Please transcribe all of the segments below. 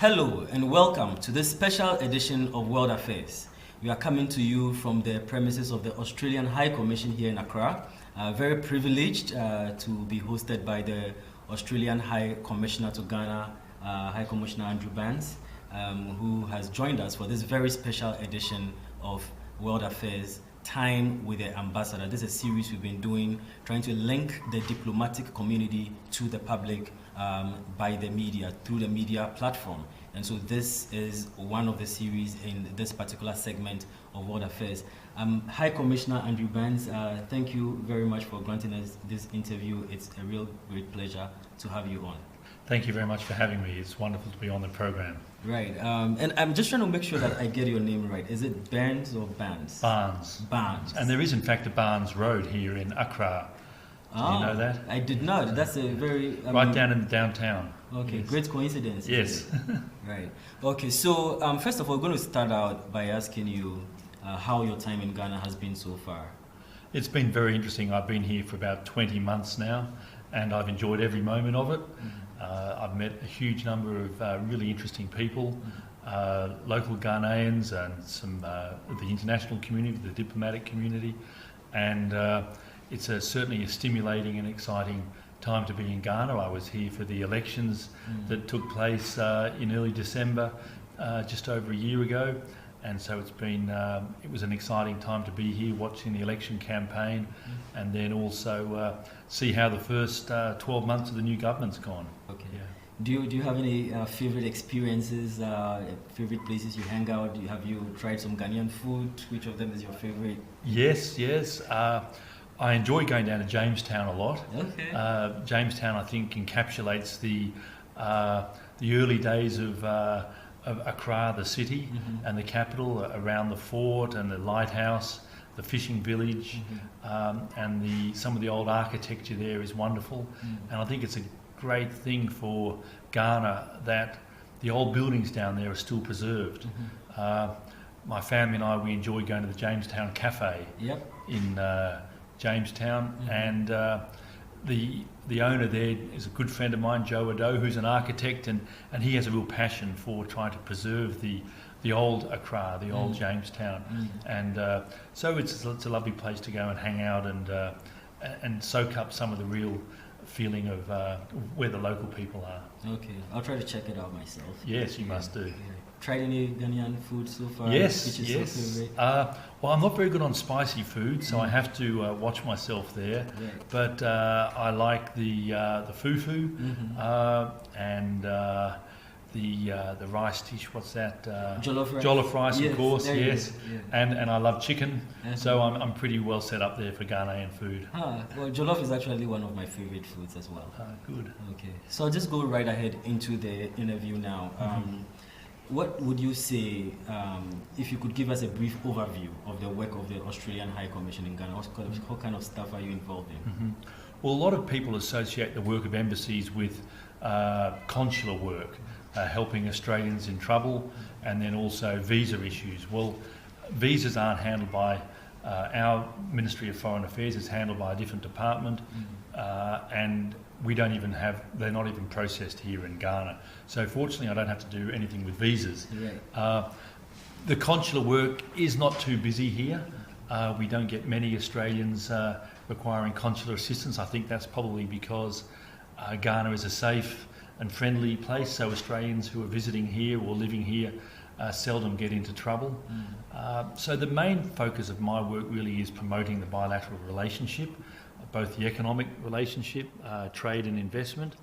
Hello and welcome to this special edition of World Affairs. We are coming to you from the premises of the Australian High Commission here in Accra. Very privileged to be hosted by the Australian High Commissioner to Ghana, High Commissioner Andrew Banks, who has joined us for this very special edition of World Affairs, Time with the Ambassador. This is a series we've been doing, trying to link the diplomatic community to the public by the media, through the media platform. And so this is one of the series in this particular segment of World Affairs. High Commissioner Andrew Banks, thank you very much for granting us this interview. It's a real great pleasure to have you on. Thank you very much for having me. It's wonderful to be on the program. Right, and I'm just trying to make sure that I get your name right. Is it Barnes or Barnes? Barnes. Barnes. And there is in fact a Barnes Road here in Accra. Do you know that? I did not. That's a very... right down in downtown. Okay, yes. Great coincidence. Yes. Right. Okay, so first of all, we're going to start out by asking you how your time in Ghana has been so far. It's been very interesting. I've been here for about 20 months now, and I've enjoyed every moment of it. I've met a huge number of really interesting people, local Ghanaians and some of the international community, the diplomatic community, and it's certainly a stimulating and exciting time to be in Ghana. I was here for the elections that took place in early December, just over a year ago, and so it was an exciting time to be here watching the election campaign, and then also see how the first 12 months of the new government's gone. Okay. Yeah. Do you have any favorite experiences, favorite places you hang out? Have you tried some Ghanaian food? Which of them is your favorite? Yes. I enjoy going down to Jamestown a lot. Okay. Jamestown, I think, encapsulates the early days of Accra, the city, and the capital, around the fort and the lighthouse, the fishing village, and some of the old architecture there is wonderful. And I think it's a great thing for Ghana that the old buildings down there are still preserved. My family and I, we enjoy going to the Jamestown Cafe in Jamestown, and the owner there is a good friend of mine, Joe Ado, who's an architect, and he has a real passion for trying to preserve the old Accra, the old Jamestown, and so it's a lovely place to go and hang out and soak up some of the real feeling of where the local people are. Okay, I'll try to check it out myself. Yes, you must do. Yeah. Tried any Ghanaian food so far? Yes. Which is your favorite? Well, I'm not very good on spicy food, so I have to watch myself there. Right. But I like the fufu and the rice dish. What's that? Jollof rice. Jollof rice, Yes, of course. there you Yes. go. Yeah. And I love chicken, so I'm pretty well set up there for Ghanaian food. Well, jollof is actually one of my favorite foods as well. Good. Okay, so I'll just go right ahead into the interview now. What would you say, if you could give us a brief overview of the work of the Australian High Commission in Ghana? What kind of stuff are you involved in? Well, a lot of people associate the work of embassies with consular work, helping Australians in trouble, and then also visa issues. Well, visas aren't handled by our Ministry of Foreign Affairs. It's handled by a different department, and they're not even processed here in Ghana. So fortunately I don't have to do anything with visas. Right. The consular work is not too busy here. We don't get many Australians requiring consular assistance. I think that's probably because Ghana is a safe and friendly place, so Australians who are visiting here or living here seldom get into trouble. So the main focus of my work really is promoting the bilateral relationship, both the economic relationship, trade and investment,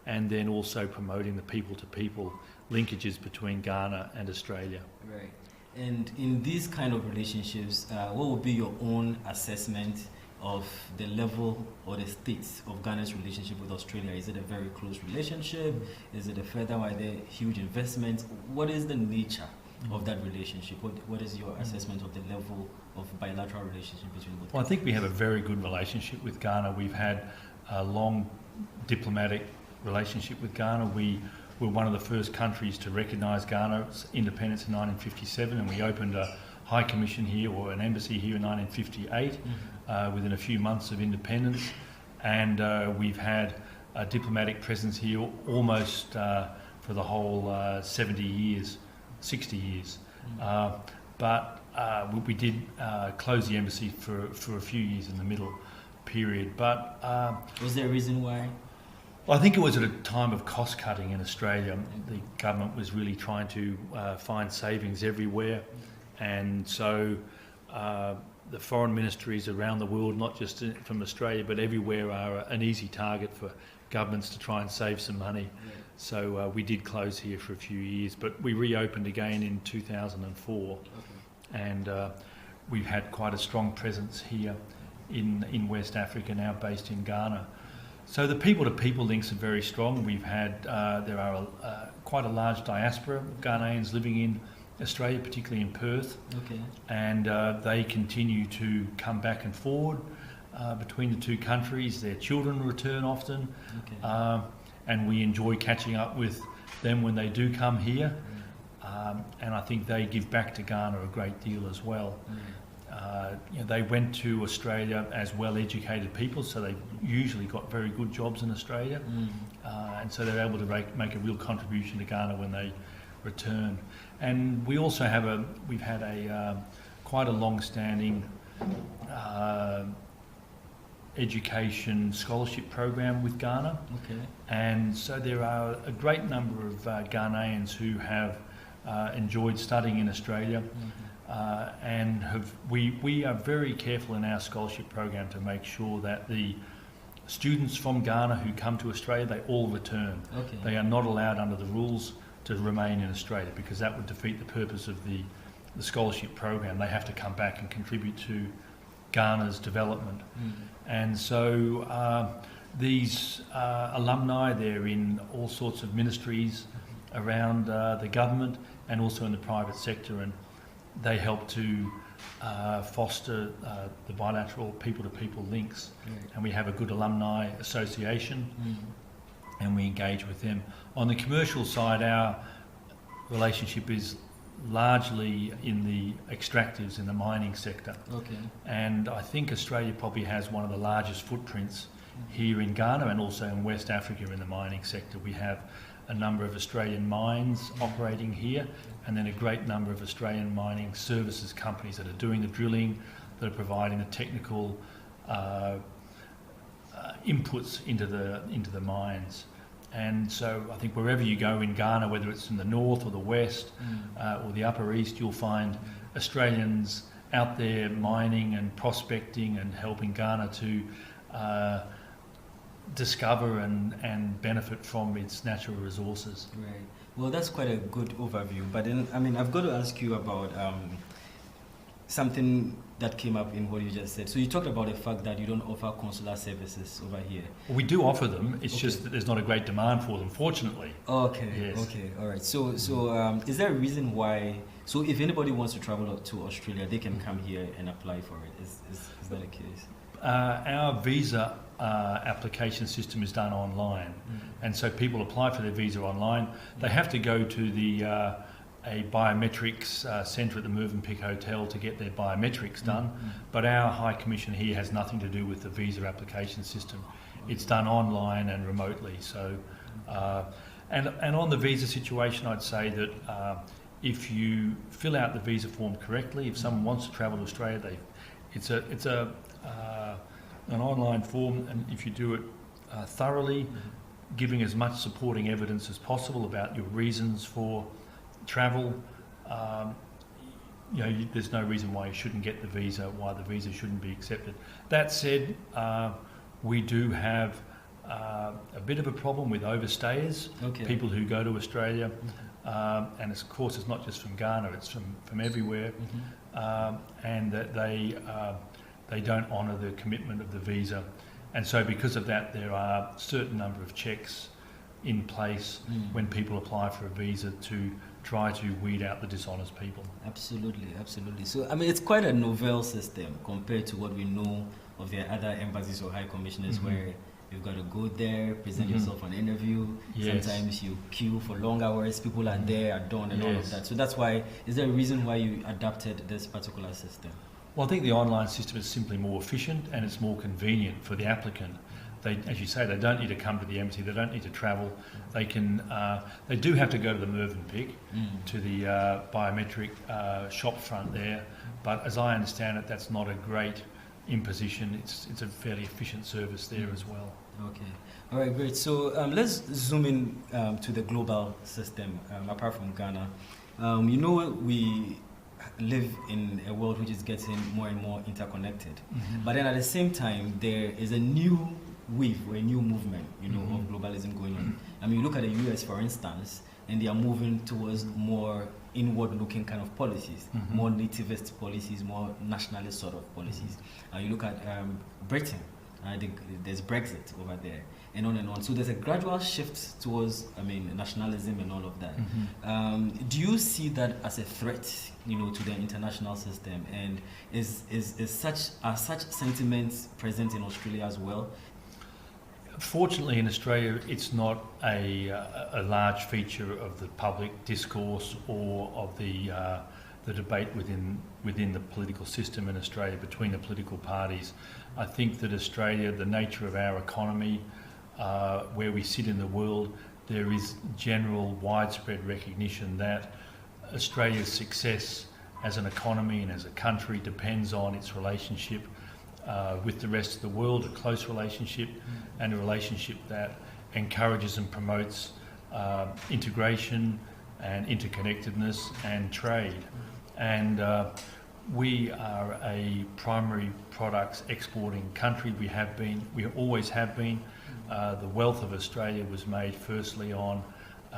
and then also promoting the people-to-people linkages between Ghana and Australia. Right. And in these kind of relationships, what would be your own assessment of the level or the state of Ghana's relationship with Australia? Is it a very close relationship? Is it a further? Are there huge investments? What is the nature of that relationship? What is your assessment of the level of bilateral relationship between both? Well, I think we have a very good relationship with Ghana. We've had a long diplomatic relationship with Ghana. We were one of the first countries to recognise Ghana's independence in 1957, and we opened a High Commission here, or an embassy here, in 1958, within a few months of independence. And we've had a diplomatic presence here almost for the whole 70 years, 60 years. But we did close the embassy for a few years in the middle period. But was there a reason why? Well, I think it was at a time of cost cutting in Australia. The government was really trying to find savings everywhere, and so the foreign ministries around the world, not just from Australia but everywhere, are an easy target for governments to try and save some money. Yeah. So we did close here for a few years, but we reopened again in 2004, and we've had quite a strong presence here in West Africa, now based in Ghana. So the people-to-people links are very strong. We've had, there are quite a large diaspora of Ghanaians living in Australia, particularly in Perth, and they continue to come back and forward between the two countries. Their children return often, and we enjoy catching up with them when they do come here, and I think they give back to Ghana a great deal as well. They went to Australia as well-educated people, so they usually got very good jobs in Australia, and so they're able to make a real contribution to Ghana when they return. And we also have we've had quite a long-standing education scholarship program with Ghana, and so there are a great number of Ghanaians who have enjoyed studying in Australia. And we are very careful in our scholarship program to make sure that the students from Ghana who come to Australia, they all return. They are not allowed under the rules to remain in Australia, because that would defeat the purpose of the scholarship program. They have to come back and contribute to Ghana's development. And so these alumni, they're in all sorts of ministries around the government and also in the private sector, and they help to foster the bilateral people-to-people links. And we have a good alumni association, and we engage with them. On the commercial side, our relationship is largely in the extractives in the mining sector. And I think Australia probably has one of the largest footprints here in Ghana and also in West Africa in the mining sector. We have a number of Australian mines operating here, and then a great number of Australian mining services companies that are doing the drilling, that are providing the technical inputs into the mines. And so I think wherever you go in Ghana, whether it's in the north or the west or the upper east, you'll find Australians out there mining and prospecting and helping Ghana to discover and benefit from its natural resources. Right. Well, that's quite a good overview. But then, I mean, I've got to ask you about something that came up in what you just said. So you talked about the fact that you don't offer consular services over here. Well, we do offer them. It's just that there's not a great demand for them, fortunately. Yes. All right. So is there a reason why? So if anybody wants to travel to Australia, they can come here and apply for it. Is that the case? Our visa application system is done online, and so people apply for their visa online. They have to go to the a biometrics centre at the Movenpick Hotel to get their biometrics done, but our High Commission here has nothing to do with the visa application system. It's done online and remotely. So, and on the visa situation, I'd say that if you fill out the visa form correctly, if someone wants to travel to Australia, it's an online form, and if you do it thoroughly, giving as much supporting evidence as possible about your reasons for travel, there's no reason why you shouldn't get the visa, why the visa shouldn't be accepted. That said, we do have a bit of a problem with overstayers, people who go to Australia, and of course it's not just from Ghana, it's from everywhere, and that they don't honour the commitment of the visa. And so because of that, there are a certain number of checks in place when people apply for a visa to try to weed out the dishonest people. Absolutely. So, I mean, it's quite a novel system compared to what we know of the other embassies or high commissioners, where you've got to go there, present yourself on an interview. Sometimes you queue for long hours, people are there at dawn and all of that. So that's why, is there a reason why you adapted this particular system? Well, I think the online system is simply more efficient and it's more convenient for the applicant. They, as you say, they don't need to come to the embassy. They don't need to travel. They can. They do have to go to the Mervynpick, to the biometric shop front there. But as I understand it, that's not a great imposition. It's a fairly efficient service there as well. Okay. All right, great. So let's zoom in to the global system, apart from Ghana. We live in a world which is getting more and more interconnected. But then at the same time, there is a new wave or a new movement, of globalism going on. I mean, you look at the US, for instance, and they are moving towards more inward-looking kind of policies, more nativist policies, more nationalist sort of policies. You look at Britain, there's Brexit over there, and on and on. So there's a gradual shift towards, nationalism and all of that. Do you see that as a threat, to the international system? And are such sentiments present in Australia as well? Fortunately, in Australia, it's not a large feature of the public discourse or of the debate within the political system in Australia between the political parties. I think that Australia, the nature of our economy, where we sit in the world, there is general widespread recognition that Australia's success as an economy and as a country depends on its relationship with the rest of the world, a close relationship, and a relationship that encourages and promotes integration and interconnectedness and trade. And we are a primary products exporting country. We always have been. The wealth of Australia was made firstly on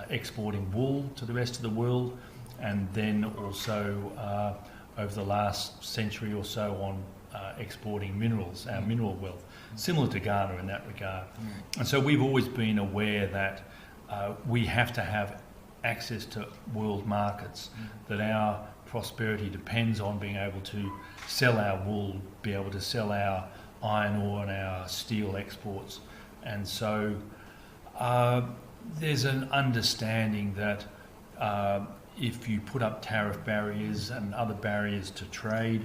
exporting wool to the rest of the world, and then also over the last century or so on exporting minerals, our mineral wealth, similar to Ghana in that regard. And so we've always been aware that we have to have access to world markets, that our prosperity depends on being able to sell our wool, be able to sell our iron ore and our steel exports. And so there's an understanding that if you put up tariff barriers and other barriers to trade,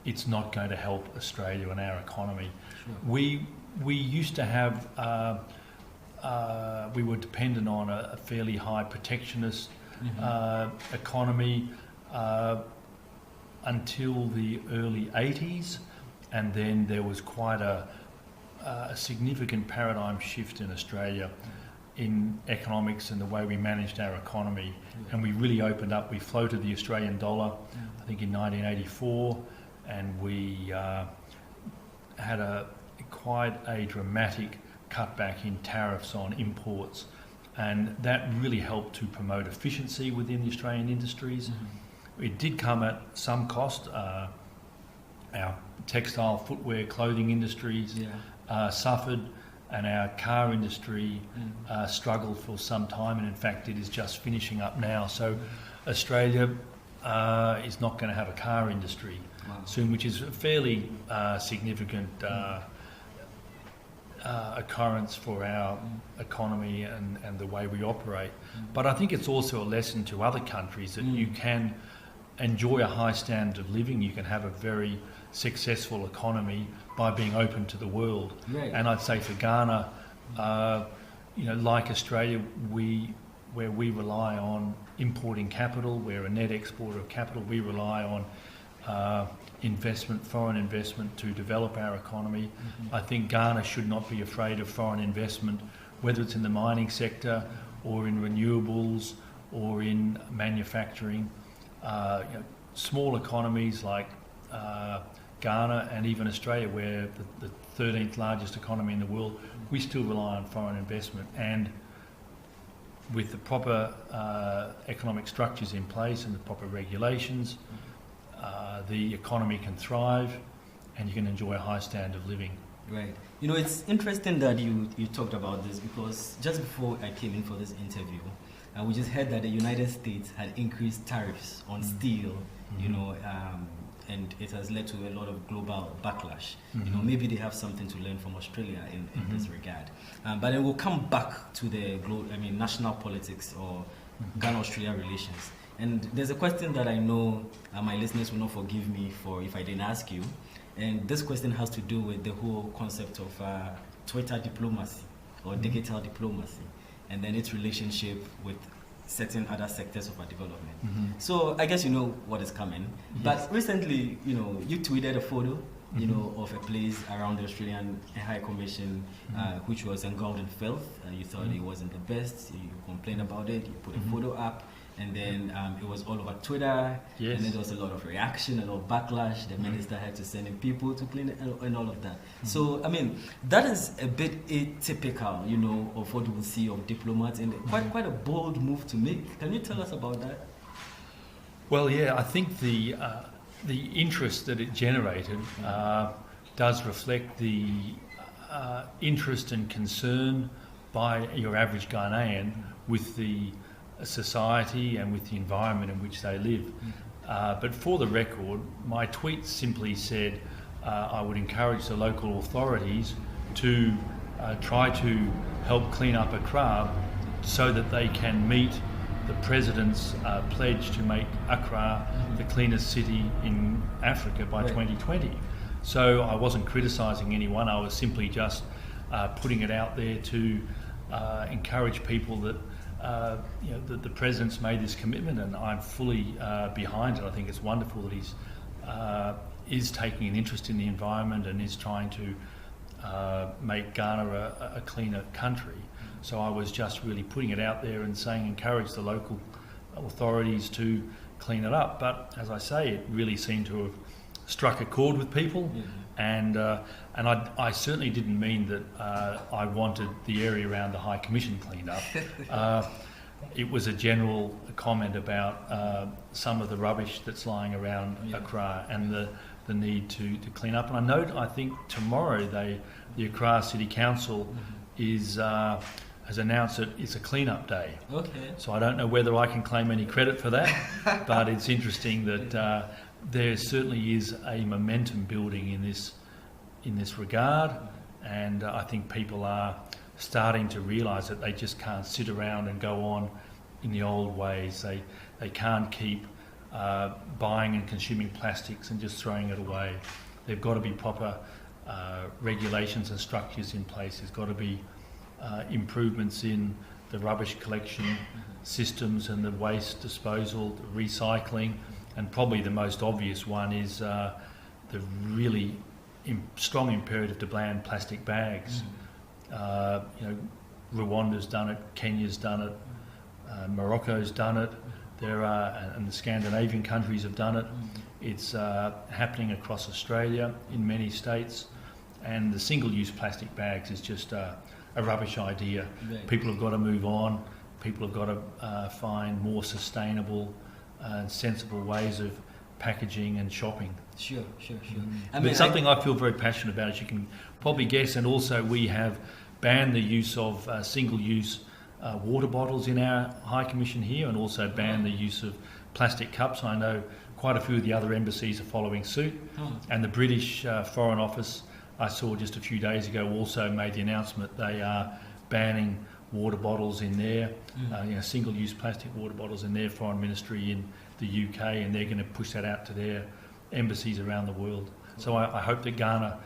it's not going to help Australia and our economy. Sure. We used to have, we were dependent on a fairly high protectionist economy until the early 80s, and then there was quite a significant paradigm shift in Australia in economics and the way we managed our economy, and we really opened up. We floated the Australian dollar, I think in 1984, and we had quite a dramatic cutback in tariffs on imports, and that really helped to promote efficiency within the Australian industries. It did come at some cost. Our textile, footwear, clothing industries suffered, and our car industry struggled for some time, and in fact it is just finishing up now. So Australia is not going to have a car industry soon, which is a fairly significant occurrence for our economy and the way we operate. But I think it's also a lesson to other countries that you can enjoy a high standard of living, you can have a very successful economy by being open to the world. Right. And I'd say for Ghana, like Australia, where we rely on importing capital, we're a net exporter of capital, we rely on foreign investment to develop our economy. I think Ghana should not be afraid of foreign investment, whether it's in the mining sector or in renewables or in manufacturing. Small economies like Ghana and even Australia, where the 13th largest economy in the world, we still rely on foreign investment. And with the proper economic structures in place and the proper regulations, the economy can thrive and you can enjoy a high standard of living. Right. It's interesting that you talked about this, because just before I came in for this interview, we just heard that the United States had increased tariffs on steel, and it has led to a lot of global backlash. Maybe they have something to learn from Australia in this regard. But then we'll come back to the national politics or Ghana-Australia relations. And there's a question that I know my listeners will not forgive me for if I didn't ask you, And this question has to do with the whole concept of Twitter diplomacy or digital diplomacy, and then its relationship with certain other sectors of our development. So I guess you know what is coming. Yes. But recently, you know, you tweeted a photo, you know, of a place around the Australian High Commission, which was engulfed in filth. You thought it wasn't the best. You complained about it. You put a photo up, and then it was all over Twitter. Yes. And then there was a lot of reaction, a lot of backlash. The minister had to send in people to clean it and all of that. So I mean, that is a bit atypical, you know, of what we see of diplomats, and quite a bold move to make. Can you tell us about that? Well, yeah, I think the interest that it generated does reflect the interest and concern by your average Ghanaian with the society and with the environment in which they live. But for the record, my tweet simply said I would encourage the local authorities to try to help clean up Accra so that they can meet the President's pledge to make Accra the cleanest city in Africa by 2020. So I wasn't criticising anyone, I was simply just putting it out there to encourage people that you know, the President's made this commitment, and I'm fully behind it. I think it's wonderful that he's is taking an interest in the environment and is trying to make Ghana a cleaner country. So I was just really putting it out there and saying encourage the local authorities to clean it up. But as I say, it really seemed to have struck a chord with people, and I certainly didn't mean that I wanted the area around the High Commission cleaned up. It was a general comment about some of the rubbish that's lying around Accra and the need to clean up. And I note, I think tomorrow the Accra City Council has announced that it's a clean-up day. Okay. So I don't know whether I can claim any credit for that, but it's interesting that there certainly is a momentum building in this regard, and I think people are starting to realise that they just can't sit around and go on in the old ways. They can't keep buying and consuming plastics and just throwing it away. There've got to be proper regulations and structures in place. There's got to be improvements in the rubbish collection systems and the waste disposal, the recycling, and probably the most obvious one is the really strong imperative to ban plastic bags. You know, Rwanda's done it, Kenya's done it, Morocco's done it. And the Scandinavian countries have done it. It's happening across Australia in many states, and the single-use plastic bags is just a rubbish idea. Right. People have got to move on. People have got to find more sustainable and sensible ways of packaging and shopping. Sure. But it's something I feel very passionate about, as you can probably guess, and also we have banned the use of single-use water bottles in our High Commission here, and also banned the use of plastic cups. I know quite a few of the other embassies are following suit, and the British Foreign Office, I saw just a few days ago, also made the announcement they are banning water bottles in their, single-use plastic water bottles in their foreign ministry in the UK, and they're going to push that out to their embassies around the world. So I hope that Ghana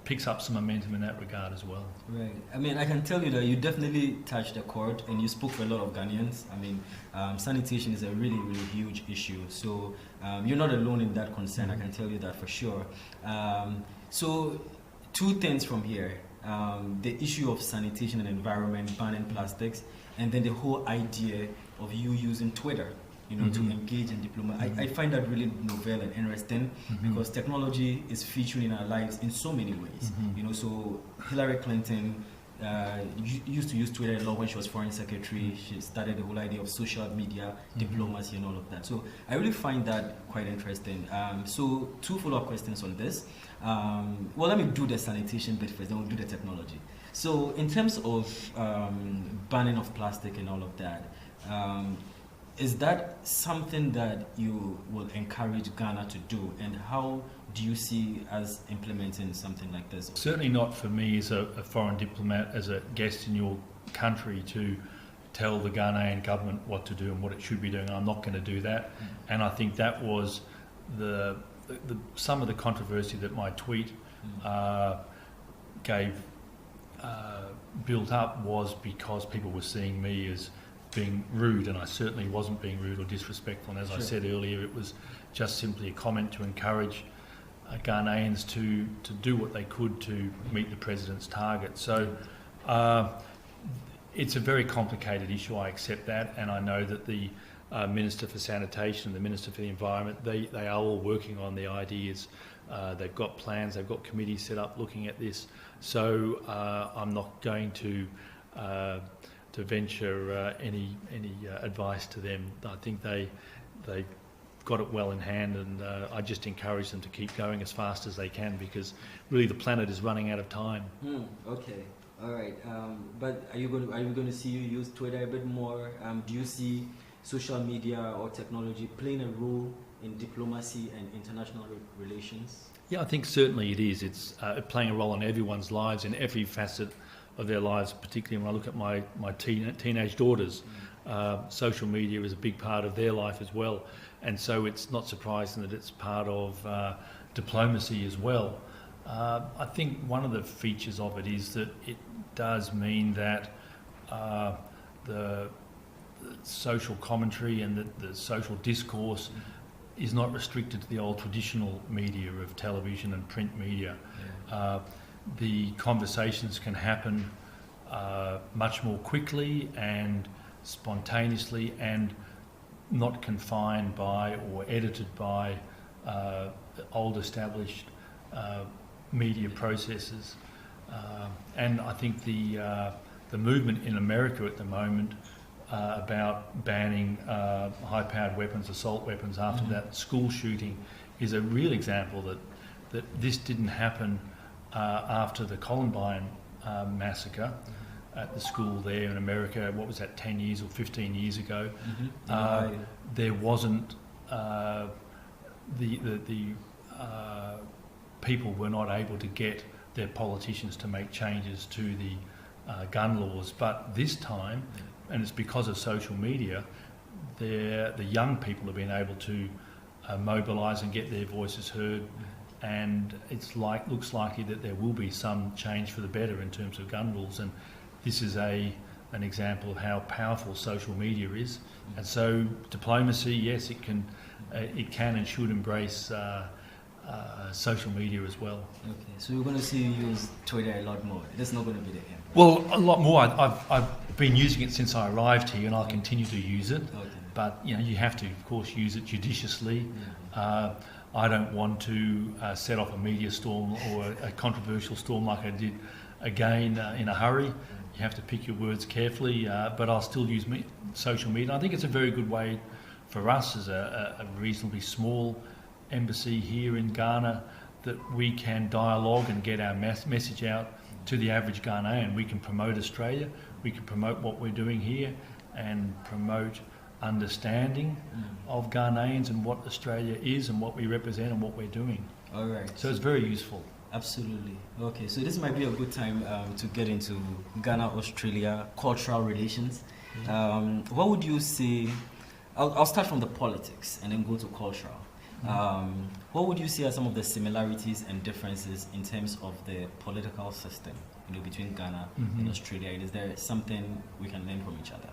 picks up some momentum in that regard as well. Right. I mean, I can tell you that you definitely touched a chord, and you spoke for a lot of Ghanaians. I mean, sanitation is a really, really huge issue. So you're not alone in that concern. I can tell you that for sure. So two things from here. The issue of sanitation and environment, banning plastics, and then the whole idea of you using Twitter, to engage in diplomacy. I find that really novel and interesting, because technology is featuring in our lives in so many ways. So Hillary Clinton used to use Twitter a lot when she was foreign secretary. She started the whole idea of social media diplomacy and all of that. So I really find that quite interesting. So two follow-up questions on this. Well, let me do the sanitation bit first, then we'll do the technology. So in terms of banning of plastic and all of that, is that something that you will encourage Ghana to do, and how do you see us implementing something like this? Certainly not for me as a foreign diplomat, as a guest in your country, to tell the Ghanaian government what to do and what it should be doing. I'm not going to do that. And I think that was the some of the controversy that my tweet built up was because people were seeing me as being rude, and I certainly wasn't being rude or disrespectful. And as I said earlier, it was just simply a comment to encourage Ghanaians to do what they could to meet the President's target. So it's a very complicated issue, I accept that, and I know that the Minister for Sanitation and the Minister for the Environment, they are all working on the ideas. They've got plans, they've got committees set up looking at this. So I'm not going to venture any advice to them. I think they got it well in hand, and I just encourage them to keep going as fast as they can, because really the planet is running out of time. Okay, all right. But are you going to see you use Twitter a bit more? Do you see social media or technology playing a role in diplomacy and international relations? Yeah, I think certainly it is. It's playing a role in everyone's lives, in every facet of their lives, particularly when I look at my teenage daughters. Social media is a big part of their life as well, and so it's not surprising that it's part of diplomacy as well. I think one of the features of it is that it does mean that the social commentary and the social discourse is not restricted to the old traditional media of television and print media. The conversations can happen much more quickly and spontaneously, and not confined by or edited by old established media processes. And I think the movement in America at the moment about banning high-powered weapons, assault weapons, after that school shooting is a real example that this didn't happen after the Columbine massacre at the school there in America. What was that, 10 years or 15 years ago? There wasn't the people were not able to get their politicians to make changes to the gun laws. But this time, and it's because of social media, the young people have been able to mobilise and get their voices heard, and looks likely that there will be some change for the better in terms of gun rules. And this is an example of how powerful social media is. And so diplomacy, yes, it can and should embrace social media as well. Okay, so we're going to see you use Twitter a lot more. That's not going to be the end. Well, a lot more. I've been using it since I arrived here, and I'll continue to use it. Okay. But you have to, of course, use it judiciously. I don't want to set off a media storm or a controversial storm like I did again in a hurry. You have to pick your words carefully, but I'll still use social media. I think it's a very good way for us as a reasonably small embassy here in Ghana, that we can dialogue and get our message out to the average Ghanaian. We can promote Australia, we can promote what we're doing here, and promote understanding of Ghanaians and what Australia is and what we represent and what we're doing. All right. So it's very useful. Absolutely. Okay, so this might be a good time to get into Ghana-Australia cultural relations. What would you say, I'll start from the politics and then go to cultural. What would you say are some of the similarities and differences in terms of the political system, between Ghana and Australia? Is there something we can learn from each other?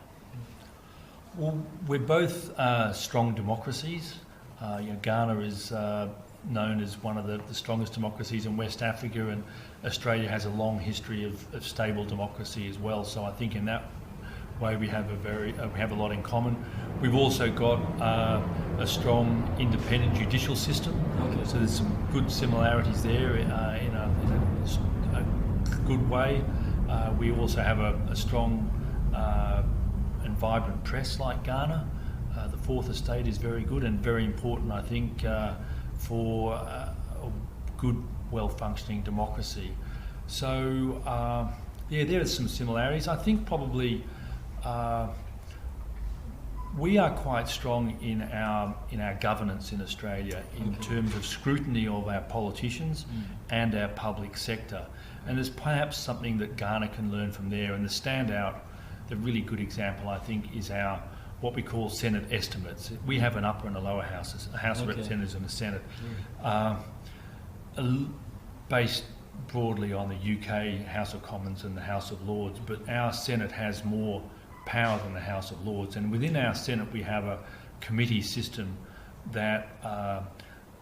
Well, we're both strong democracies. Ghana is known as one of the strongest democracies in West Africa, and Australia has a long history of stable democracy as well. So I think in that way we have a lot in common. We've also got a strong independent judicial system. Okay. So there's some good similarities there in a good way. We also have a strong and vibrant press like Ghana. The Fourth Estate is very good and very important, I think, for a good, well-functioning democracy. So, there are some similarities. I think probably we are quite strong in our governance in Australia in terms of scrutiny of our politicians and our public sector. And there's perhaps something that Ghana can learn from there. And the really good example, I think, is our what we call Senate estimates. We have an upper and a lower house, a House of Representatives and a Senate, based broadly on the UK House of Commons and the House of Lords, but our Senate has more power than the House of Lords. And within our Senate we have a committee system that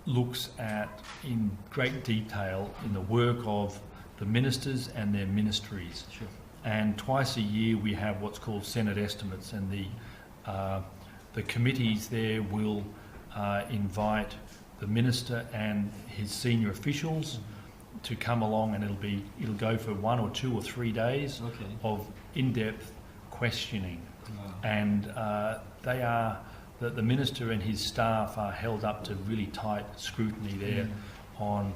looks at in great detail in the work of the ministers and their ministries. Sure. And twice a year we have what's called Senate estimates, and the committees there will invite the minister and his senior officials to come along, and it'll go for 1 or 2 or 3 days of in-depth questioning. Wow. And the minister and his staff are held up to really tight scrutiny there on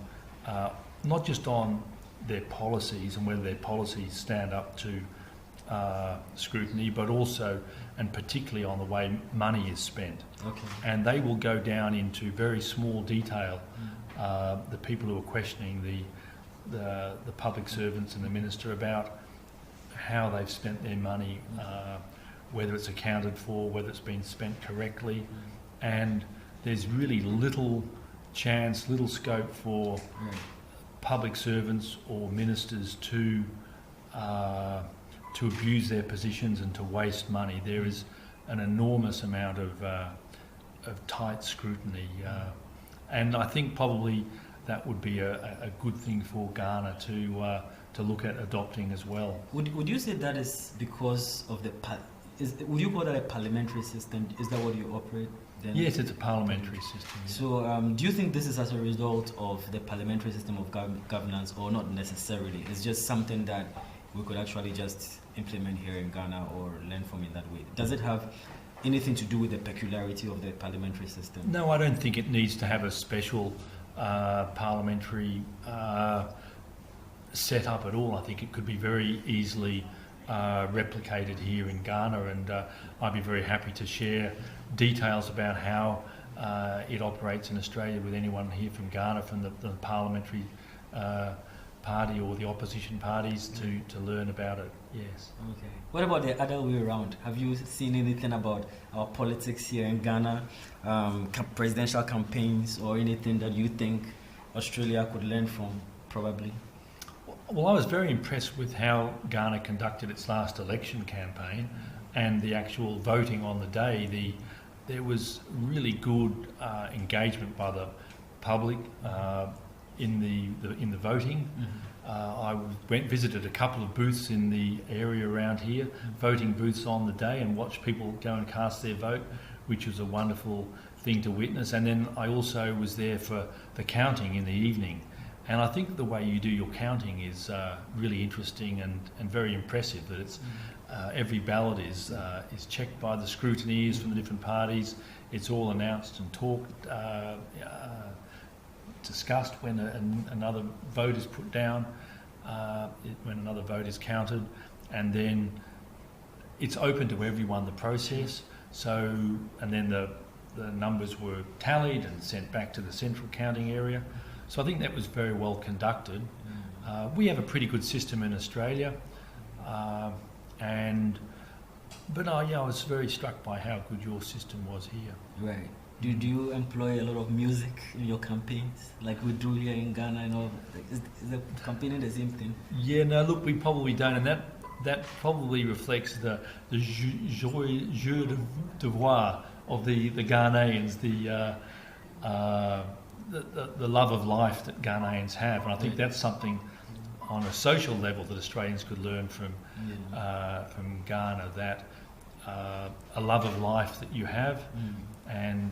not just on their policies and whether their policies stand up to scrutiny, but also and particularly on the way money is spent. And they will go down into very small detail, the people who are questioning the public servants and the minister, about how they've spent their money, whether it's accounted for, whether it's been spent correctly. And there's really little chance, little scope for public servants or ministers to abuse their positions and to waste money. There is an enormous amount of tight scrutiny, and I think probably that would be a good thing for Ghana to look at adopting as well. Would you say that is because of would you call that a parliamentary system? Is that what you operate then? Yes, it's a parliamentary system. Yeah. So do you think this is as a result of the parliamentary system of governance, or not necessarily? It's just something that we could actually just implement here in Ghana or learn from in that way? Does it have anything to do with the peculiarity of the parliamentary system? No, I don't think it needs to have a special parliamentary set up at all. I think it could be very easily replicated here in Ghana, and I'd be very happy to share details about how it operates in Australia with anyone here from Ghana, from the parliamentary party or the opposition parties, to learn about it. Yes. Okay. What about the other way around? Have you seen anything about our politics here in Ghana, presidential campaigns, or anything that you think Australia could learn from, probably? Well, I was very impressed with how Ghana conducted its last election campaign and the actual voting on the day. There was really good engagement by the public in the voting. I visited a couple of booths in the area around here, voting booths on the day, and watched people go and cast their vote, which was a wonderful thing to witness. And then I also was there for the counting in the evening. And I think the way you do your counting is really interesting and very impressive. That it's every ballot is checked by the scrutineers from the different parties. It's all announced and talked, discussed when another vote is put down, when another vote is counted, and then it's open to everyone, the process. So, and then the numbers were tallied and sent back to the central counting area. So I think that was very well conducted. We have a pretty good system in Australia, but I was very struck by how good your system was here. Right. Do you employ a lot of music in your campaigns, like we do here in Ghana and all? Is the campaigning the same thing? Yeah, no, look, we probably don't, and that probably reflects the joie de voir of the Ghanaians, the love of life that Ghanaians have. And I think that's something on a social level that Australians could learn from Ghana, that a love of life that you have, and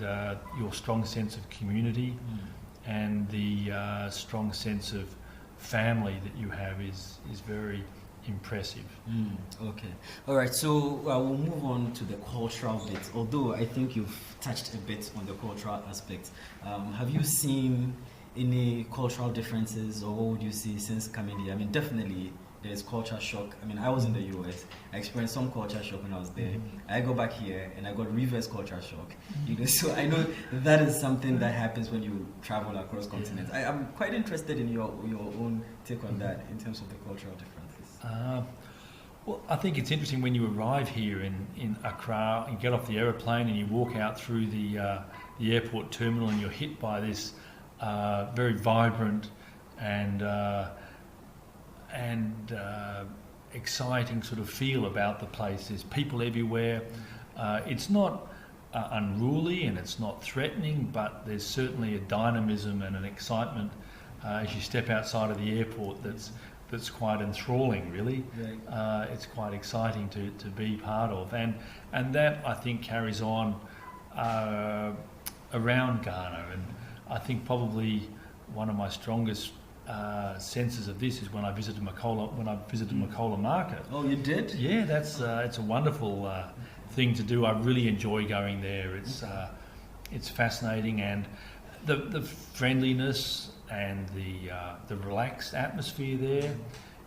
your strong sense of community, and the strong sense of family that you have is very impressive. Okay. All right. So we'll move on to the cultural bit. Although I think you've touched a bit on the cultural aspect. Have you seen any cultural differences, or what would you see since coming here? I mean, definitely there's culture shock. I mean, I was in the US. I experienced some culture shock when I was there. I go back here and I got reverse culture shock. You know, so I know that is something that happens when you travel across continents. I'm quite interested in your own take on that in terms of the cultural differences. Well, I think it's interesting when you arrive here in Accra and get off the aeroplane and you walk out through the airport terminal and you're hit by this very vibrant and exciting sort of feel about the place. There's people everywhere. It's not unruly and it's not threatening, but there's certainly a dynamism and an excitement as you step outside of the airport that's quite enthralling, really. Right. It's quite exciting to be part of, and that I think carries on around Ghana. And I think probably one of my strongest senses of this is when I visited Makola Market. Oh, you did? Yeah, that's it's a wonderful thing to do. I really enjoy going there. It's fascinating, and the friendliness and the relaxed atmosphere there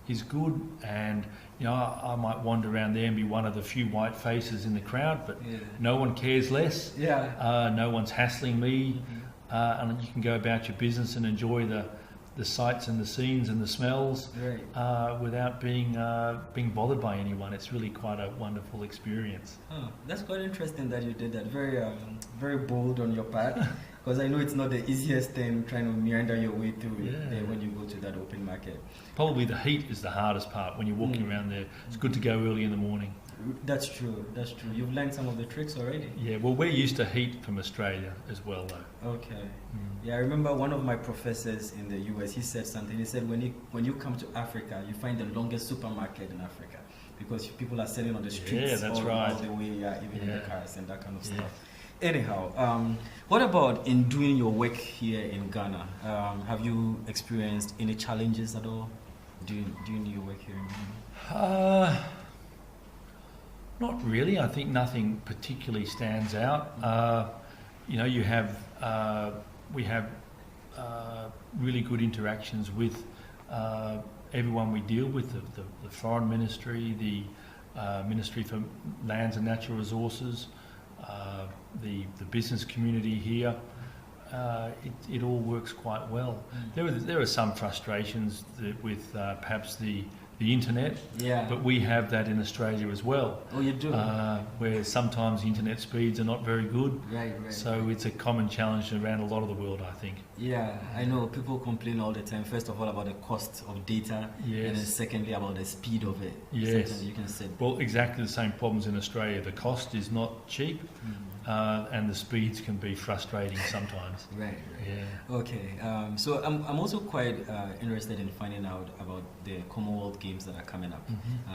is good. And you know, I might wander around there and be one of the few white faces in the crowd, but no one cares less. Yeah. No one's hassling me, and you can go about your business and enjoy the sights and the scenes and the smells, Right. Without being bothered by anyone. It's really quite a wonderful experience. Oh, that's quite interesting that you did that. Very bold on your part, because I know it's not the easiest thing trying to meander your way through there when you go to that open market. Probably the heat is the hardest part when you're walking around there. It's good to go early in the morning. That's true. You've learned some of the tricks already. Yeah, well, we're used to heat from Australia as well, though. Okay. Yeah, I remember one of my professors in the US, he said something. He said, when you come to Africa, you find the longest supermarket in Africa, because people are selling on the streets that's all right. the way, even in the cars and that kind of stuff. Anyhow, what about in doing your work here in Ghana? Have you experienced any challenges at all doing your work here in Ghana? Not really. I think nothing particularly stands out. You know, we have really good interactions with everyone we deal with, the Foreign Ministry, the Ministry for Lands and Natural Resources, the business community here. It all works quite well. There are some frustrations with perhaps the internet, but we have that in Australia as well. Oh, you do? Where sometimes internet speeds are not very good. Right. So it's a common challenge around a lot of the world, I think. Yeah, I know people complain all the time. First of all, about the cost of data, and then secondly about the speed of it. Yes. Sometimes you can say. Well, exactly the same problems in Australia. The cost is not cheap, and the speeds can be frustrating sometimes. Right. Yeah. Okay. So I'm also quite interested in finding out about the Commonwealth Games that are coming up,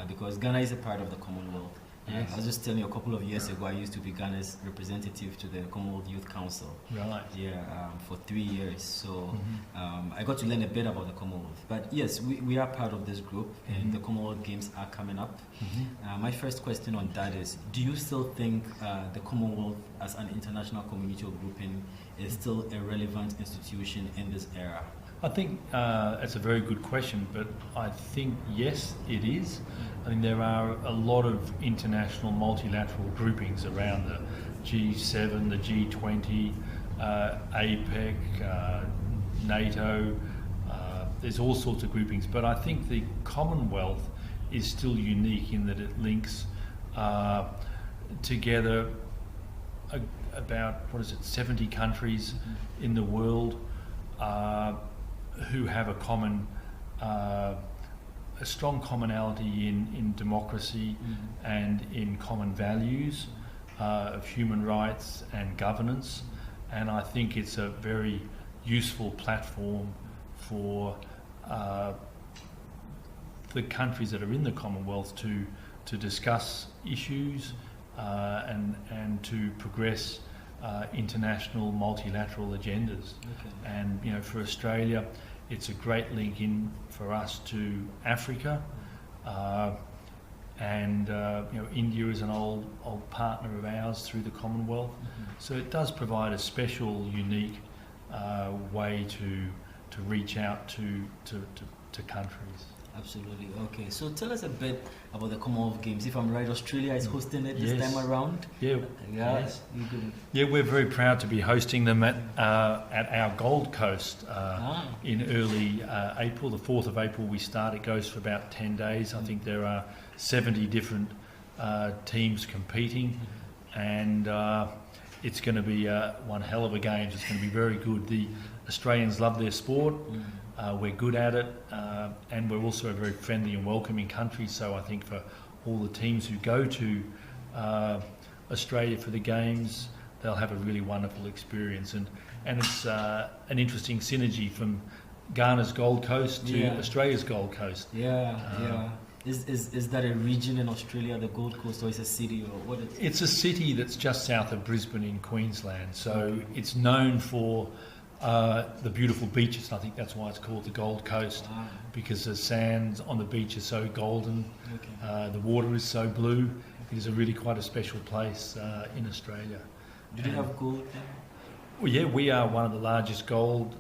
because Ghana is a part of the Commonwealth. Yes. I was just telling you, a couple of years ago, I used to be Ghana's representative to the Commonwealth Youth Council. Right. Yeah, for 3 years. So I got to learn a bit about the Commonwealth. But yes, we are part of this group, and the Commonwealth Games are coming up. My first question on that is, do you still think the Commonwealth as an international community or grouping is still a relevant institution in this era? I think that's a very good question, but I think yes, it is. I think there are a lot of international multilateral groupings around the G7, the G20, APEC, NATO. There's all sorts of groupings, but I think the Commonwealth is still unique in that it links together about 70 countries in the world who have a common, a strong commonality in democracy and in common values of human rights and governance. And I think it's a very useful platform for the countries that are in the Commonwealth to discuss issues and to progress international multilateral agendas. And you know, for Australia, it's a great link in for us to Africa, and you know, India is an old partner of ours through the Commonwealth. So it does provide a special, unique way to reach out to countries. Absolutely. Okay, so tell us a bit about the Commonwealth Games. If I'm right, Australia is hosting it this Yes. time around. Yeah, Yes. yeah, we're very proud to be hosting them at our Gold Coast in early April. The 4th of April we start. It goes for about 10 days. I think there are 70 different teams competing, and it's going to be one hell of a games. It's going to be very good. The Australians love their sport. We're good at it, and we're also a very friendly and welcoming country. So I think for all the teams who go to Australia for the games, they'll have a really wonderful experience. And it's an interesting synergy from Ghana's Gold Coast to Australia's Gold Coast. Yeah. Is that a region in Australia, the Gold Coast, or is it a city, or what is it? It's a city that's just south of Brisbane in Queensland. So it's known for the beautiful beaches, and I think that's why it's called the Gold Coast, because the sands on the beach are so golden, the water is so blue. It is really quite a special place in Australia. Do you have gold there? Well, yeah, we are one of the largest gold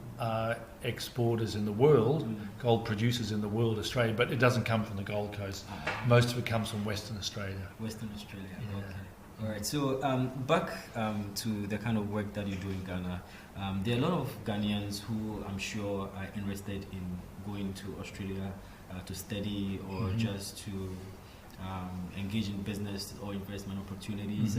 exporters in the world, gold producers in the world, Australia, but it doesn't come from the Gold Coast. Most of it comes from Western Australia. Western Australia, okay. All right, so back to the kind of work that you do in Ghana. There are a lot of Ghanaians who I'm sure are interested in going to Australia to study or just to engage in business or investment opportunities.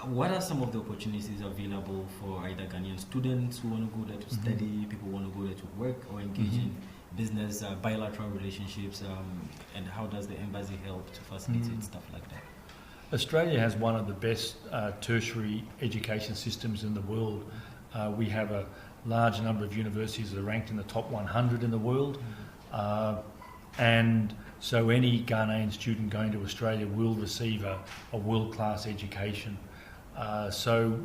What are some of the opportunities available for either Ghanaian students who want to go there to study, people who want to go there to work or engage in business, bilateral relationships, and how does the embassy help to facilitate stuff like that? Australia has one of the best tertiary education systems in the world. We have a large number of universities that are ranked in the top 100 in the world, and so any Ghanaian student going to Australia will receive a world-class education. So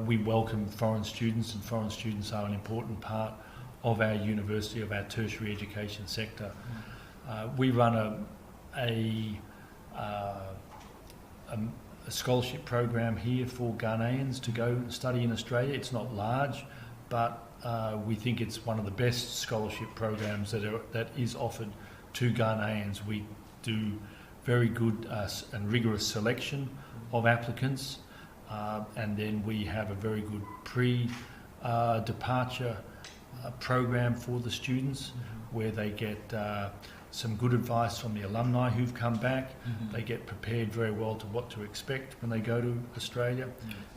we welcome foreign students, and foreign students are an important part of our university, of our tertiary education sector. We run a scholarship program here for Ghanaians to go and study in Australia. It's not large, but we think it's one of the best scholarship programs that is offered to Ghanaians. We do very good and rigorous selection of applicants, and then we have a very good pre-departure program for the students where they get some good advice from the alumni who've come back. They get prepared very well to what to expect when they go to Australia,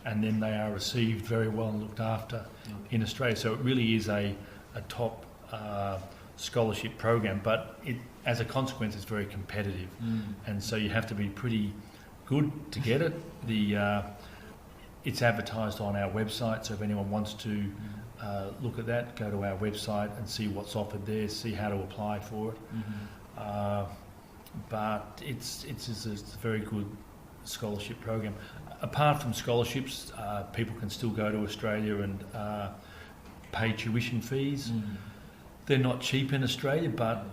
and then they are received very well and looked after in Australia. So it really is a top scholarship program, but as a consequence it's very competitive, and so you have to be pretty good to get it. It's advertised on our website, so if anyone wants to look at that, go to our website and see what's offered there, see how to apply for it. But it's a very good scholarship program. Apart from scholarships, people can still go to Australia and pay tuition fees. They're not cheap in Australia, but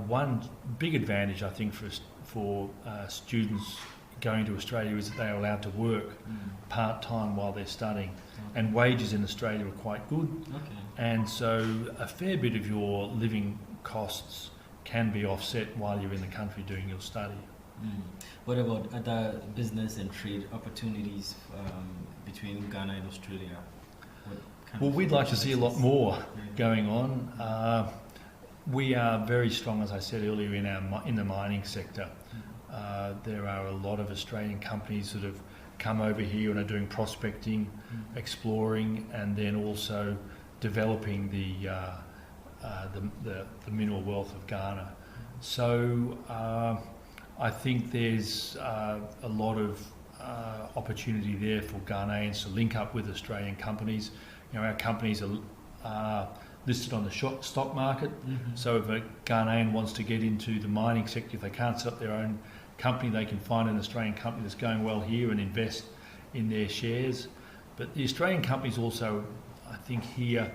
one big advantage I think for students going to Australia is that they are allowed to work part-time while they're studying, and wages in Australia are quite good, and so a fair bit of your living costs can be offset while you're in the country doing your study. What about other business and trade opportunities between Ghana and Australia? Well, we'd like to see a lot more going on. We are very strong, as I said earlier, in the mining sector. There are a lot of Australian companies that have come over here and are doing prospecting, exploring, and then also developing the mineral wealth of Ghana. So I think there's a lot of opportunity there for Ghanaians to link up with Australian companies. You know, our companies are listed on the stock market, so if a Ghanaian wants to get into the mining sector, if they can't set up their own company, they can find an Australian company that's going well here and invest in their shares. But the Australian companies also, I think here,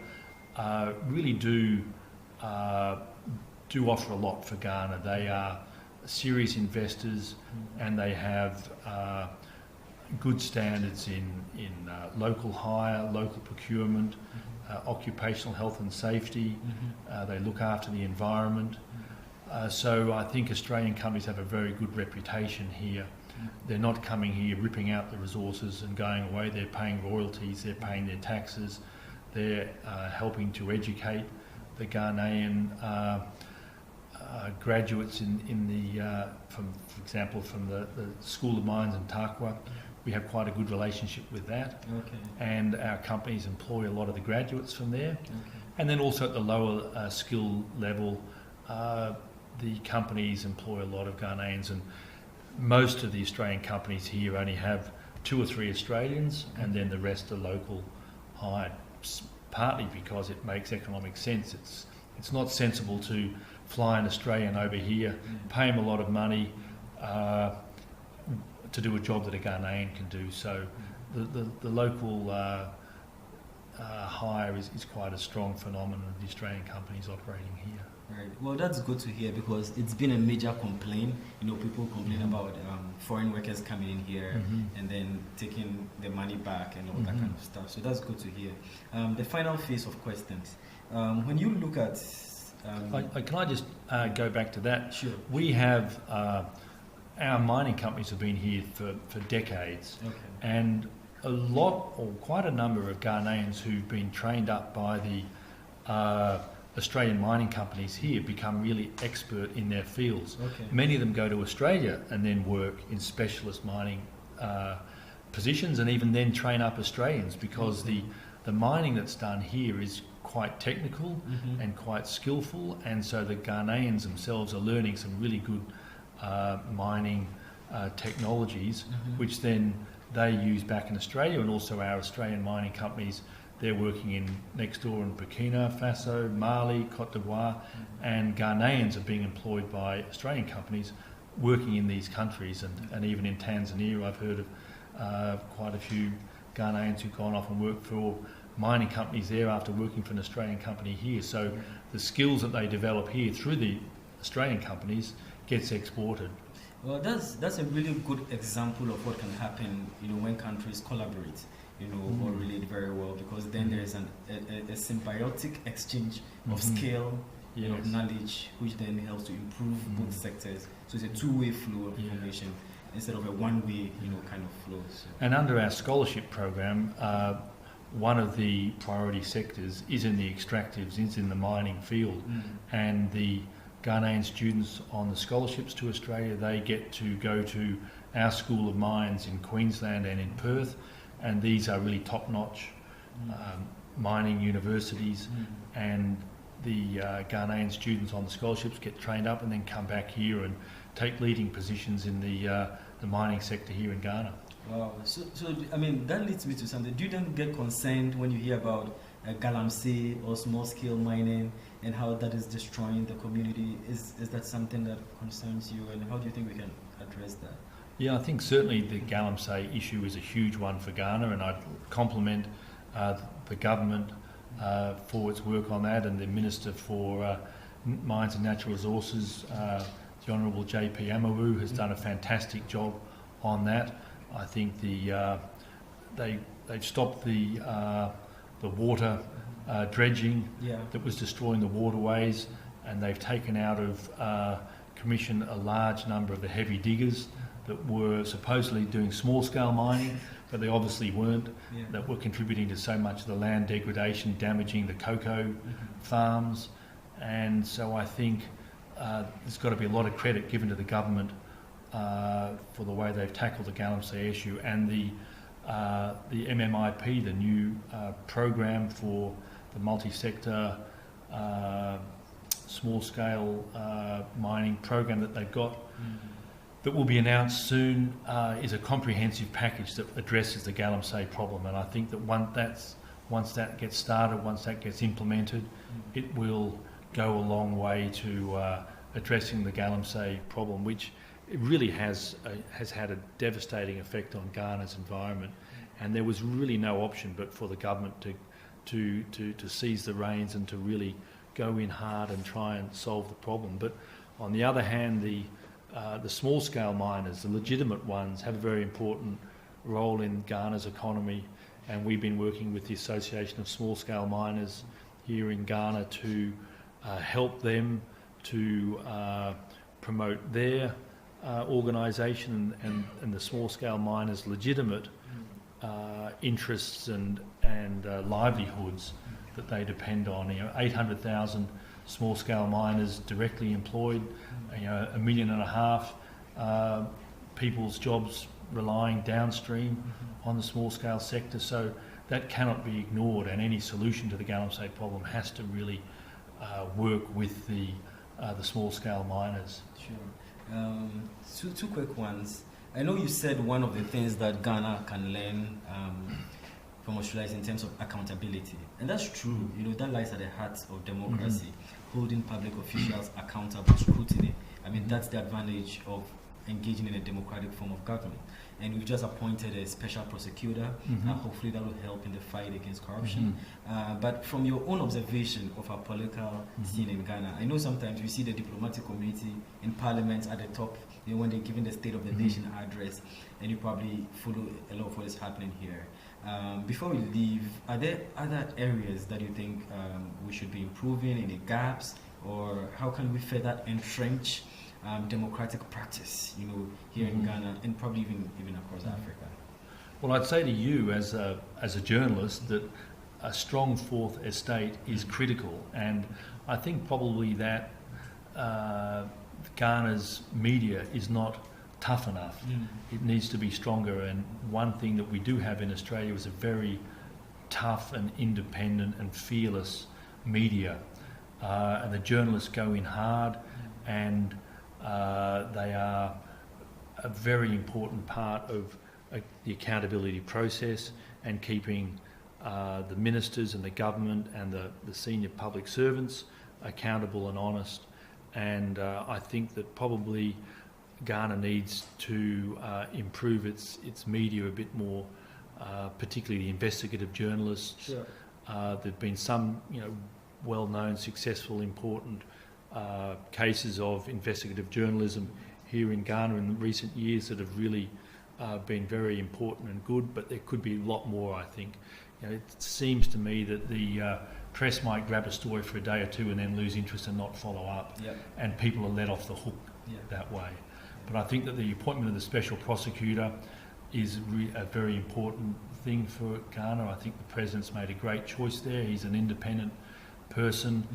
really do offer a lot for Ghana. They are serious investors, and they have good standards in local hire, local procurement, occupational health and safety. They look after the environment. So I think Australian companies have a very good reputation here. They're not coming here ripping out the resources and going away. They're paying royalties, they're paying their taxes, they're helping to educate the Ghanaian graduates in the, for example, from the School of Mines in Tarkwa. We have quite a good relationship with that. Okay. And our companies employ a lot of the graduates from there. Okay. And then also at the lower skill level, the companies employ a lot of Ghanaians, and most of the Australian companies here only have 2 or 3 Australians, and then the rest are local hired, partly because it makes economic sense. It's not sensible to fly an Australian over here, pay him a lot of money to do a job that a Ghanaian can do. So the local hire is quite a strong phenomenon of the Australian companies operating here. Right. Well, that's good to hear, because it's been a major complaint. You know, people complain about foreign workers coming in here and then taking the money back and all that kind of stuff. So that's good to hear. The final phase of questions. When you look at... Can I just go back to that? Sure. We have... our mining companies have been here for decades. Okay. And a lot, or quite a number of Ghanaians who've been trained up by the Australian mining companies here become really expert in their fields. Okay. Many of them go to Australia and then work in specialist mining positions, and even then train up Australians, because the mining that's done here is quite technical and quite skillful, and so the Ghanaians themselves are learning some really good mining technologies, which then they use back in Australia. And also our Australian mining companies, they're working in next door in Burkina Faso, Mali, Cote d'Ivoire, and Ghanaians are being employed by Australian companies working in these countries, and even in Tanzania I've heard of quite a few Ghanaians who've gone off and worked for mining companies there after working for an Australian company here. So the skills that they develop here through the Australian companies gets exported. Well, that's a really good example of what can happen, you know, when countries collaborate, you know, or relate very well, because then there is a symbiotic exchange of skill, you know, knowledge, which then helps to improve both sectors. So it's a two-way flow of information instead of a one-way, you know, kind of flow. So. And under our scholarship program, one of the priority sectors is in the extractives, is in the mining field, and the Ghanaian students on the scholarships to Australia, they get to go to our School of Mines in Queensland and in Perth, and these are really top-notch mining universities, and the Ghanaian students on the scholarships get trained up and then come back here and take leading positions in the mining sector here in Ghana. Wow. So I mean, that leads me to something. Do you then get concerned when you hear about galamsey or small-scale mining and how that is destroying the community? Is that something that concerns you, and how do you think we can address that? Yeah, I think certainly the galamsey issue is a huge one for Ghana, and I'd compliment the government for its work on that, and the Minister for Mines and Natural Resources, the Honourable J.P. Amawu, has done a fantastic job on that. I think they've stopped the water dredging that was destroying the waterways, and they've taken out of commission a large number of the heavy diggers that were supposedly doing small-scale mining, but they obviously weren't, that were contributing to so much of the land degradation, damaging the cocoa farms. And so I think there's got to be a lot of credit given to the government for the way they've tackled the galamsey issue, and the MMIP, the new program for the multi-sector small-scale mining program that they've got, that will be announced soon, is a comprehensive package that addresses the galamsey problem. And I think that once that gets started, once that gets implemented, it will go a long way to addressing the galamsey problem, which it really has had a devastating effect on Ghana's environment. And there was really no option but for the government to seize the reins and to really go in hard and try and solve the problem. But on the other hand, the small-scale miners, the legitimate ones, have a very important role in Ghana's economy, and we've been working with the Association of Small-Scale Miners here in Ghana to help them to promote their organisation and the small-scale miners' legitimate interests and livelihoods that they depend on. 800,000 small-scale miners directly employed, 1.5 million people's jobs relying downstream on the small-scale sector. So that cannot be ignored, and any solution to the galamsey problem has to really work with the small-scale miners. Sure. Two quick ones. I know you said one of the things that Ghana can learn from Australia is in terms of accountability, and that's true. That lies at the heart of democracy, holding public officials accountable, scrutiny. I mean, that's the advantage of engaging in a democratic form of government. And we've just appointed a special prosecutor. Hopefully that will help in the fight against corruption. But from your own observation of our political scene in Ghana, I know sometimes we see the diplomatic community in parliament at the top, when they're giving the State of the Nation address, and you probably follow a lot of what is happening here. Before we leave, are there other areas that you think we should be improving, any gaps, or how can we further entrench democratic practice, here in Ghana and probably even across Africa? Well, I'd say to you as a journalist that a strong fourth estate is critical, and I think probably that Ghana's media is not tough enough. It needs to be stronger, and one thing that we do have in Australia is a very tough and independent and fearless media, and the journalists go in hard, and they are a very important part of the accountability process and keeping the ministers and the government and the senior public servants accountable and honest. And I think that probably Ghana needs to improve its media a bit more, particularly the investigative journalists. Sure. There've been some, well-known, successful, important cases of investigative journalism here in Ghana in recent years that have really been very important and good, but there could be a lot more, I think. It seems to me that the press might grab a story for a day or two and then lose interest and not follow up, and people are let off the hook that way. But I think that the appointment of the special prosecutor is a very important thing for Ghana. I think the President's made a great choice there. He's an independent person,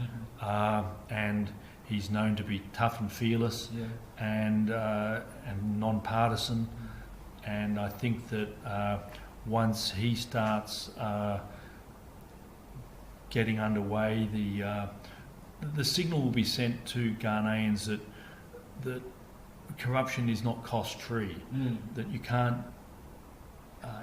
and he's known to be tough and fearless, and non-partisan. And I think that once he starts getting underway, the signal will be sent to Ghanaians that corruption is not cost-free, that you can't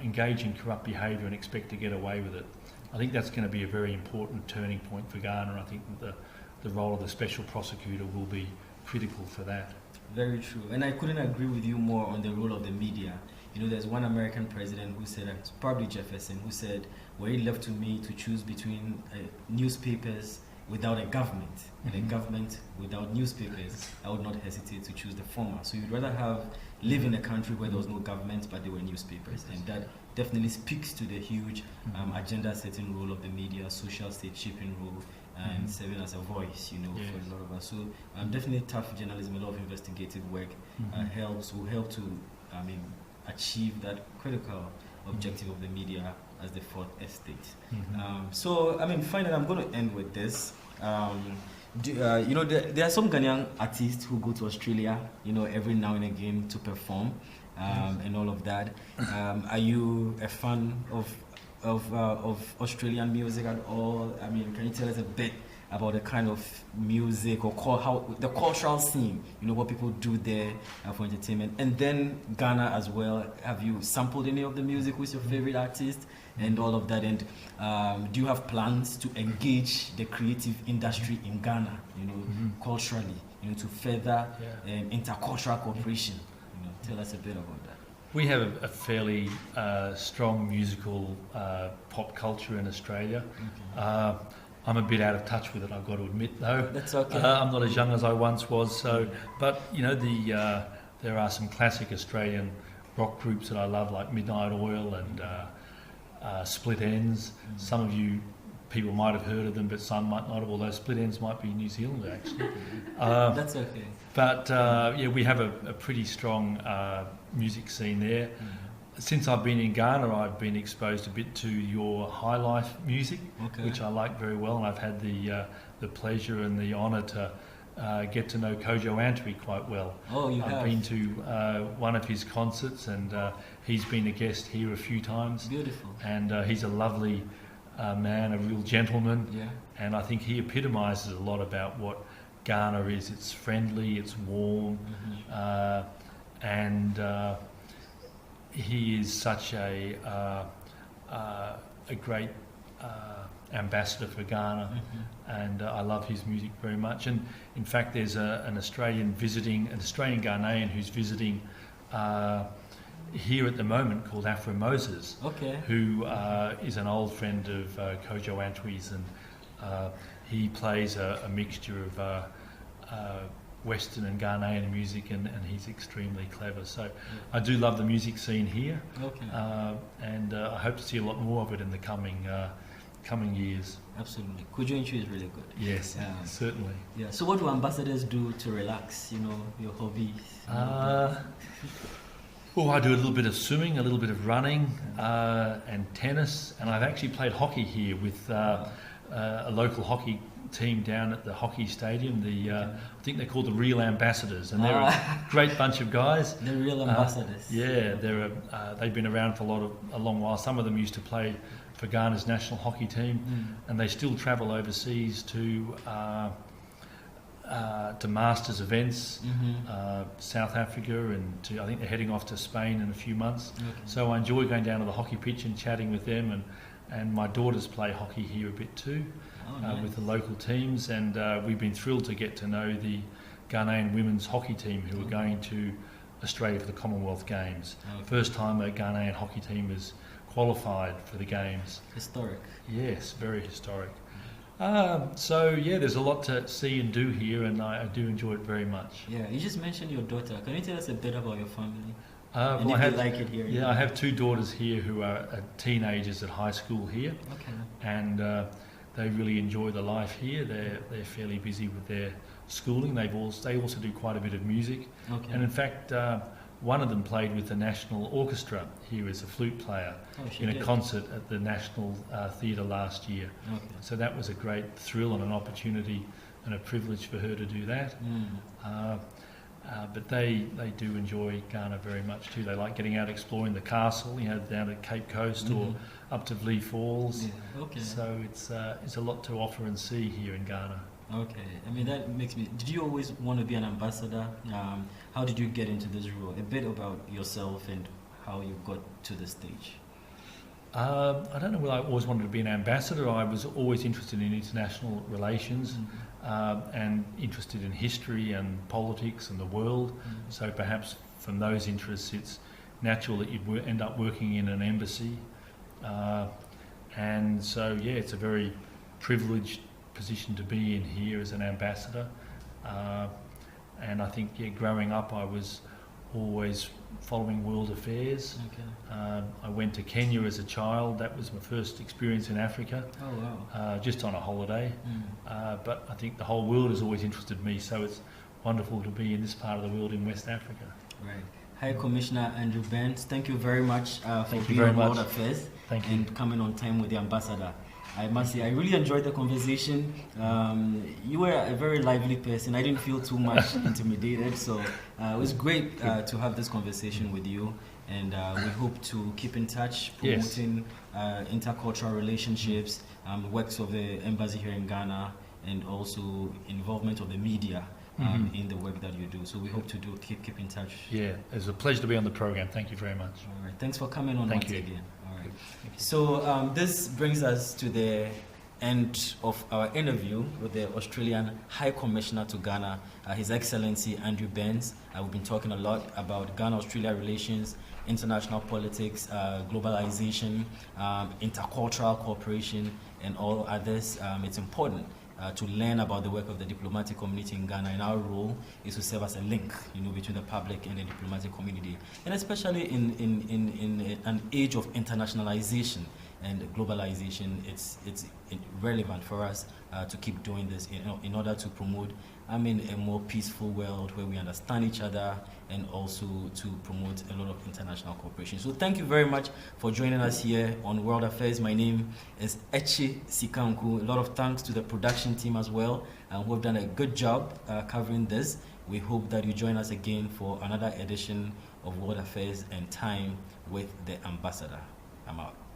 engage in corrupt behaviour and expect to get away with it. I think that's going to be a very important turning point for Ghana. I think that the role of the special prosecutor will be critical for that. Very true. And I couldn't agree with you more on the role of the media. There's one American president who said, it's probably Jefferson, who said, were it left to me to choose between newspapers without a government and a government without newspapers, I would not hesitate to choose the former. So you'd rather live in a country where there was no government but there were newspapers, and that definitely speaks to the huge agenda-setting role of the media, social state-shaping role, and serving as a voice, for a lot of us. So definitely tough journalism, a lot of investigative work will help to, achieve that critical objective of the media as the fourth estate. Finally, I'm going to end with this. There are some Ghanaian artists who go to Australia, every now and again to perform, and all of that. Are you a fan of Australian music at all? Can you tell us a bit about the kind of music or how the cultural scene, what people do there for entertainment? And then Ghana as well. Have you sampled any of the music with your favorite artist and all of that? And do you have plans to engage the creative industry in Ghana, culturally, to further intercultural cooperation? Tell us a bit about that. We have a fairly strong musical pop culture in Australia. I'm a bit out of touch with it, I've got to admit, though. That's okay. I'm not as young as I once was, but there are some classic Australian rock groups that I love, like Midnight Oil and Split Ends. Some of you people might have heard of them, but some might not have, although Split Ends might be New Zealand, actually. That's okay. But, we have a pretty strong music scene there. Since I've been in Ghana, I've been exposed a bit to your high life music, which I like very well, and I've had the pleasure and the honour to get to know Kojo Antwi quite well. Oh, you have? I've been to one of his concerts, and he's been a guest here a few times. Beautiful. And he's a lovely man, a real gentleman. Yeah. And I think he epitomises a lot about what Ghana is. It's friendly, it's warm, and he is such a great ambassador for Ghana, and I love his music very much. And in fact, there's an Australian Ghanaian who's visiting here at the moment called Afro Moses, who is an old friend of Kojo Antwi's, and he plays a mixture of Western and Ghanaian music, and he's extremely clever. So I do love the music scene here, and I hope to see a lot more of it in the coming years. Absolutely. Kojo Antwi is really good. Yes, certainly. Yeah. So what do ambassadors do to relax, your hobbies? Well, I do a little bit of swimming, a little bit of running, and tennis, and I've actually played hockey here with a local hockey team down at the hockey stadium. I think they're called the Real Ambassadors, and they're a great bunch of guys. The Real Ambassadors. They've been around for a long while. Some of them used to play for Ghana's national hockey team, and they still travel overseas to Masters events, South Africa, and I think they're heading off to Spain in a few months. So I enjoy going down to the hockey pitch and chatting with them, and my daughters play hockey here a bit too. With the local teams, and we've been thrilled to get to know the Ghanaian women's hockey team who are going to Australia for the Commonwealth Games. First time a Ghanaian hockey team is qualified for the Games. Historic. Yes, very historic. There's a lot to see and do here, and I do enjoy it very much. Yeah, you just mentioned your daughter. Can you tell us a bit about your family? Well, if you like it here? Yeah, I have two daughters here who are teenagers at high school here, and they really enjoy the life here. They're fairly busy with their schooling. They also do quite a bit of music, and in fact, one of them played with the National Orchestra here as a flute player in a concert at the National Theatre last year. So that was a great thrill and an opportunity and a privilege for her to do that. But they do enjoy Ghana very much too. They like getting out exploring the castle, down at Cape Coast or up to Vlee Falls. So it's a lot to offer and see here in Ghana. I mean, that makes me... Did you always want to be an ambassador? How did you get into this role? A bit about yourself and how you got to this stage. I don't know whether I always wanted to be an ambassador. I was always interested in international relations and interested in history and politics and the world. So perhaps from those interests, it's natural that you'd end up working in an embassy. And so, it's a very privileged position to be in here as an ambassador. And I think, growing up, I was always following world affairs. I went to Kenya as a child. That was my first experience in Africa. Just on a holiday. But I think the whole world has always interested me, so it's wonderful to be in this part of the world in West Africa. Right. High Commissioner Andrew Burns, thank you very much for being on World Affairs and coming on time with the ambassador. I must say, I really enjoyed the conversation. You were a very lively person. I didn't feel too much intimidated, so it was great to have this conversation with you. And we hope to keep in touch, promoting intercultural relationships, works of the embassy here in Ghana, and also involvement of the media in the work that you do. So we hope to keep in touch. Yeah, it's a pleasure to be on the program. Thank you very much. All right, thanks for coming on once again. All right. So this brings us to the end of our interview with the Australian High Commissioner to Ghana, His Excellency Andrew Burns. We've been talking a lot about Ghana-Australia relations, international politics, globalization, intercultural cooperation, and all others. It's important to learn about the work of the diplomatic community in Ghana, and our role is to serve as a link, between the public and the diplomatic community, and especially in an age of internationalization. and globalization, it's relevant for us to keep doing this in order to promote, a more peaceful world where we understand each other, and also to promote a lot of international cooperation. So thank you very much for joining us here on World Affairs. My name is Etse Sikanku. A lot of thanks to the production team as well, who have done a good job covering this. We hope that you join us again for another edition of World Affairs and Time with the Ambassador. I'm out.